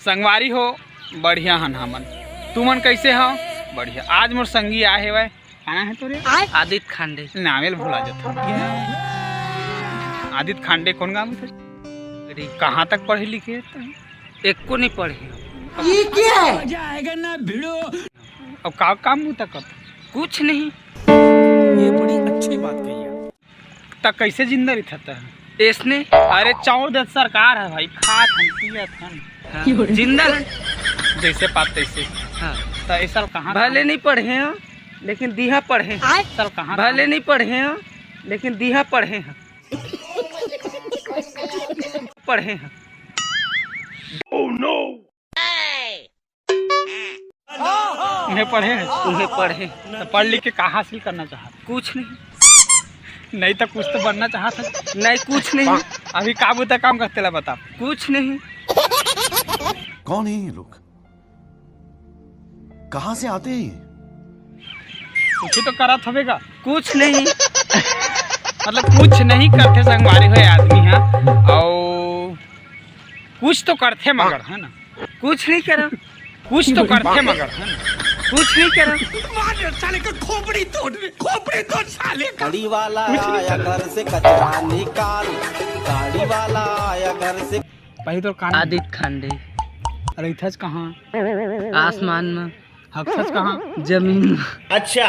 संगवारी हो बढ़िया हन हमन। तुमन कैसे हो? बढ़िया। आज मोर संगी आए हेवय। खाना है तोरे? आदित्य खांडे। नावेल भुला जाता। आदित्य खांडे कौन गाँव में? कहाँ तक पढ़े लिखे? एक को नहीं पढ़े। ये क्या है? मजा आएगा ना भिड़ो। अब का काम तक कुछ नहीं। ये बड़ी अच्छी बात कही है। तक कैसे जिंदा रहता है? इसने अरे 14 सरकार है भाई, खा थन जिंदा है जैसे बात तैसे। हाँ। तो इस साल कहाँ भले नहीं पढ़े हैं लेकिन दिहा पढ़े हैं। साल कहाँ भले नहीं पढ़े हैं लेकिन दिहा पढ़े हैं। पढ़े हैं। Oh, no! उन्हें पढ़े हैं? उन्हें पढ़े। तो पढ़ लिख के क्या हासिल करना चाहते? कुछ नहीं। नहीं तो कुछ तो बनना चाहते? नहीं कुछ नहीं। अभी काबू तक काम करते ला बता। कुछ नहीं। कौन है ये लोग? कहाँ से आते हैं ये? कुछ तो करा थवेगा। कुछ नहीं। मतलब कुछ नहीं करते संगवारी हुए आदमी है और कुछ तो करते मगर है ना। कुछ नहीं करा। कुछ तो करते मगर है ना। कुछ नहीं करा। साले का खोपड़ी तोड़ साले का। गाड़ी वाला आया घर से कचरा निकाल। गाड़ी वाला आया घर से। पहले तो कान आदित्य खांडे। रईथस कहाँ? आसमान में। हकसस कहाँ? जमीन में। अच्छा